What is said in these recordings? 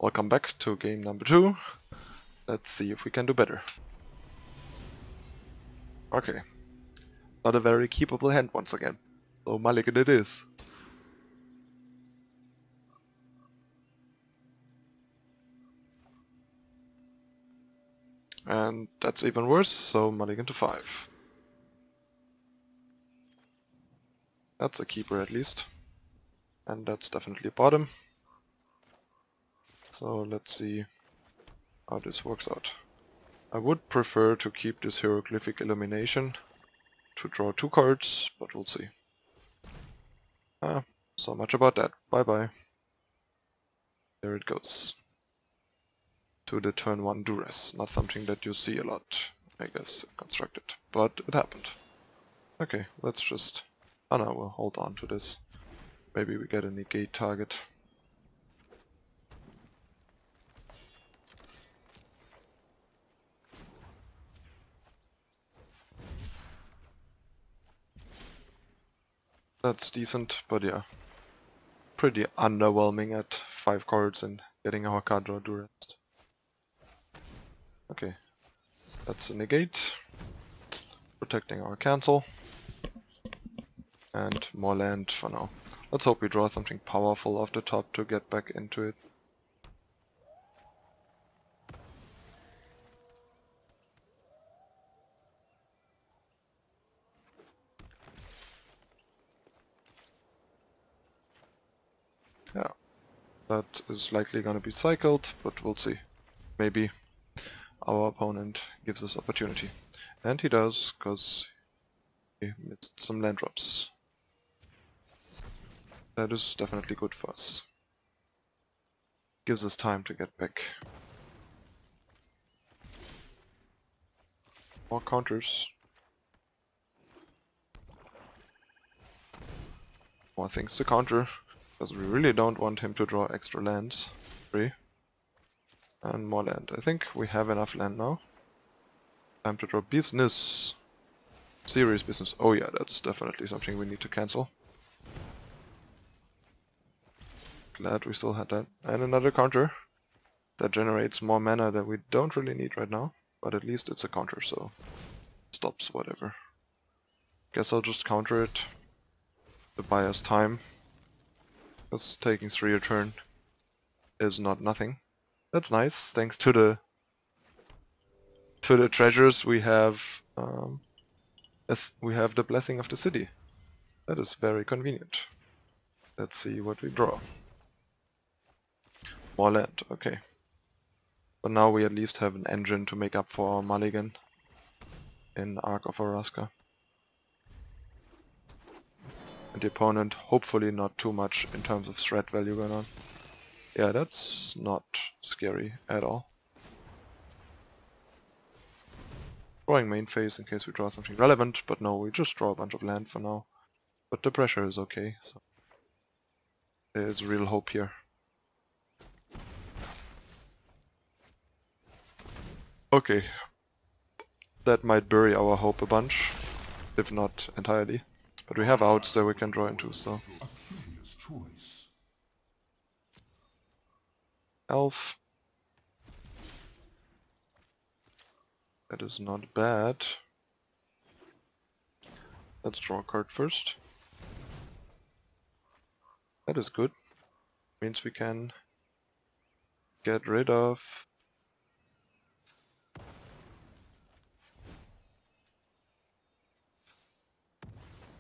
Welcome back to game number 2. Let's see if we can do better. Okay. Not a very keepable hand once again. So Mulligan it is. And that's even worse, so Mulligan to 5. That's a keeper at least. And that's definitely a bottom. So let's see how this works out. I would prefer to keep this Hieroglyphic Illumination to draw 2 cards, but we'll see. So much about that. Bye bye. There it goes. To the turn 1 duress. Not something that you see a lot, I guess, constructed. But it happened. Okay, let's just... Oh no, we'll hold on to this. Maybe we get a negate target. That's decent, but yeah. Pretty underwhelming at 5 cards and getting our card draw duress. Okay, that's a negate. Protecting our cancel. And more land for now. Let's hope we draw something powerful off the top to get back into it. Yeah, that is likely gonna be cycled, but we'll see. Maybe our opponent gives us opportunity. And he does, because he missed some land drops. That is definitely good for us. Gives us time to get back. More counters. More things to counter, because we really don't want him to draw extra lands. 3. And more land. I think we have enough land now. Time to draw business. Serious business. Oh yeah, that's definitely something we need to cancel. Glad we still had that. And another counter that generates more mana that we don't really need right now. But at least it's a counter, so stops whatever. Guess I'll just counter it to buy us time. Because taking 3 a turn is not nothing. That's nice, thanks to the treasures we have. We have the Blessing of the City. That is very convenient. Let's see what we draw. More land, okay. But now we at least have an engine to make up for our mulligan in Ark of Araska. And the opponent hopefully not too much in terms of threat value going on. Yeah, that's not scary at all. Drawing main phase in case we draw something relevant, but no, we just draw a bunch of land for now. But the pressure is okay, so there is real hope here. Okay, that might bury our hope a bunch, if not entirely. But we have outs that we can draw into, so... Elf. That is not bad. Let's draw a card first. That is good. Means we can get rid of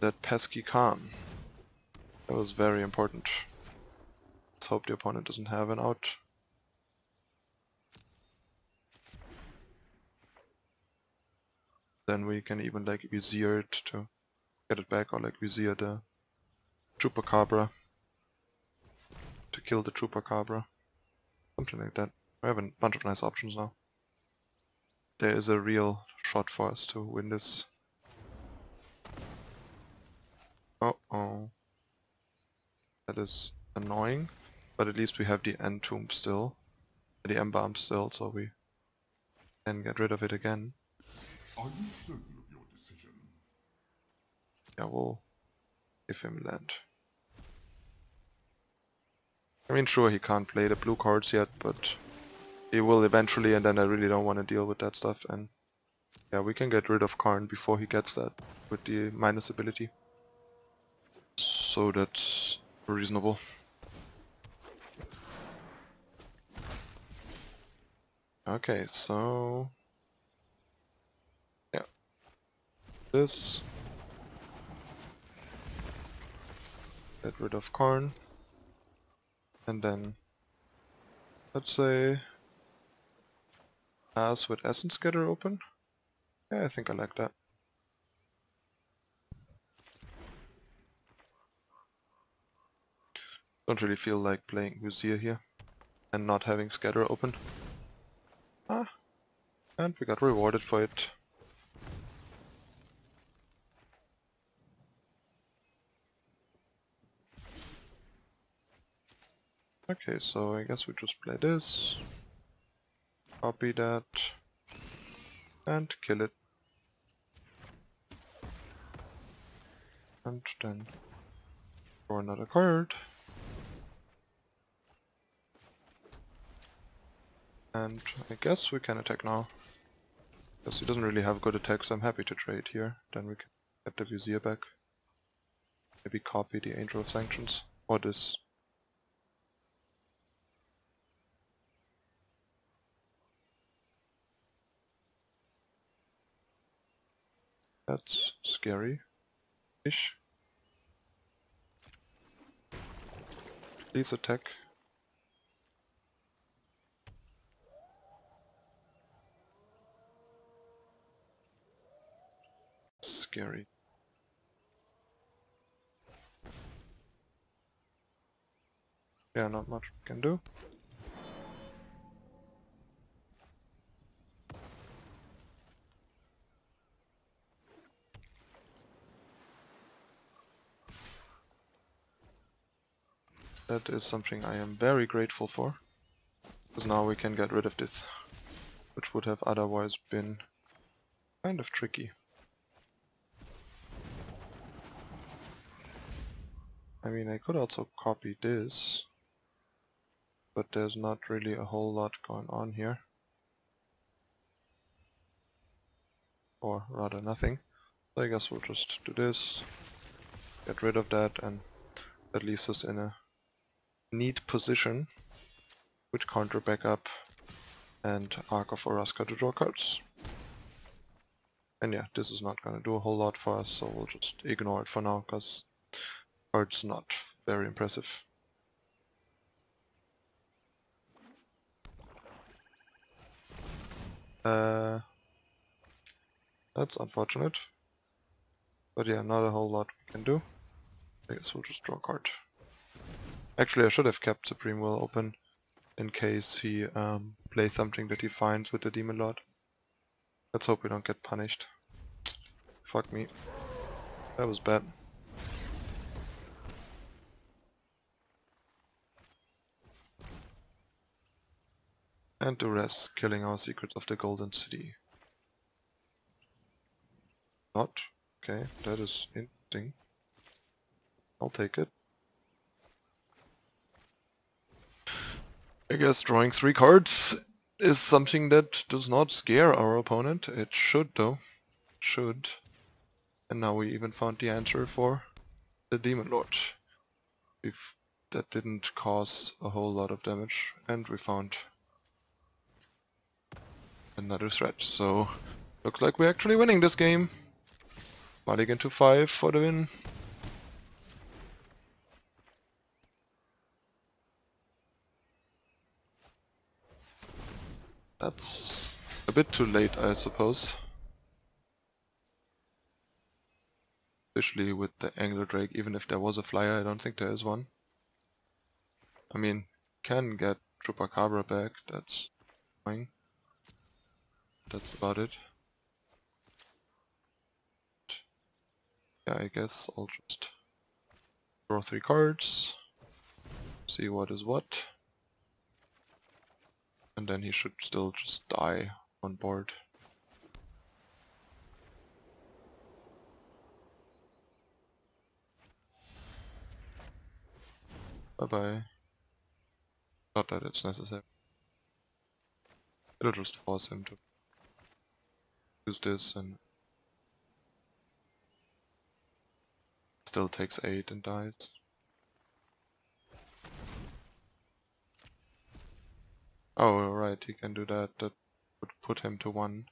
that pesky Khan. That was very important. Let's hope the opponent doesn't have an out. Then we can even like Vizier it to get it back, or like Vizier the Chupacabra to kill the Chupacabra. Something like that. We have a bunch of nice options now. There is a real shot for us to win this. Uh-oh. That is annoying, but at least we have the Entomb still. The Embalm still, so we can get rid of it again. Are you certain of your decision? Yeah, we'll give him land. I mean, sure, he can't play the blue cards yet, but he will eventually, and then I really don't want to deal with that stuff. And yeah, we can get rid of Karn before he gets that with the ManuS ability. So that's reasonable. Okay, so yeah, this. Get rid of Karn. And then let's say as with Essence Getter open. Yeah, I think I like that. Don't really feel like playing Vizier here and not having Scatter open. Ah, and we got rewarded for it. Okay, so I guess we just play this, copy that, and kill it. And then draw another card. And I guess we can attack now. Because he doesn't really have good attacks, I'm happy to trade here. Then we can get the Vizier back. Maybe copy the Angel of Sanctions. Or this. That's scary-ish. Please attack. Scary. Yeah, not much we can do. That is something I am very grateful for. Because now we can get rid of this. Which would have otherwise been kind of tricky. I mean, I could also copy this. But there's not really a whole lot going on here. Or rather nothing. So I guess we'll just do this. Get rid of that, and that leaves us in a neat position with counter backup and Arc of Oraska to draw cards. And yeah, this is not gonna do a whole lot for us, so we'll just ignore it for now, because card's not very impressive. That's unfortunate. But yeah, not a whole lot we can do. I guess we'll just draw a card. Actually, I should have kept Supreme Will open in case he plays something that he finds with the Demon Lord. Let's hope we don't get punished. Fuck me. That was bad. And Duress killing our Secrets of the Golden City. Not? Okay, that is interesting. I'll take it. I guess drawing 3 cards is something that does not scare our opponent. It should though. Should. And now we even found the answer for the Demon Lord. If that didn't cause a whole lot of damage. And we found another threat. So looks like we're actually winning this game. Mulligan to 5 for the win. That's a bit too late, I suppose. Especially with the Angler Drake, even if there was a flyer, I don't think there is one. I mean, can get Chupacabra back, that's fine. That's about it. Yeah, I guess I'll just draw 3 cards, see what is what. And then he should still just die on board. Bye bye. Not that it's necessary. It'll just force him to use this and still takes 8 and dies. Oh right, he can do that. That would put him to 1,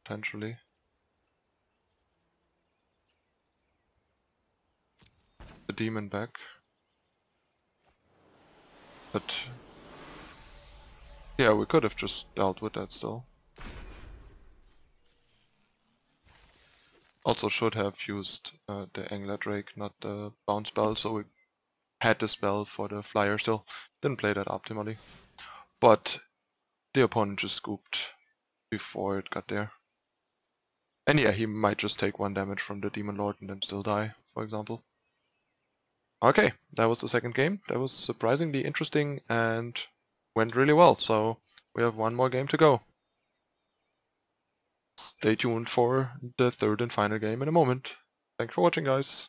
potentially. The demon back. But yeah, we could have just dealt with that still. Also should have used the Angler Drake, not the bounce spell, so we had the spell for the flyer still. Didn't play that optimally. But the opponent just scooped before it got there. And yeah, he might just take 1 damage from the Demon Lord and then still die, for example. Okay, that was the second game. That was surprisingly interesting and went really well, so we have 1 more game to go. Stay tuned for the third and final game in a moment. Thanks for watching, guys.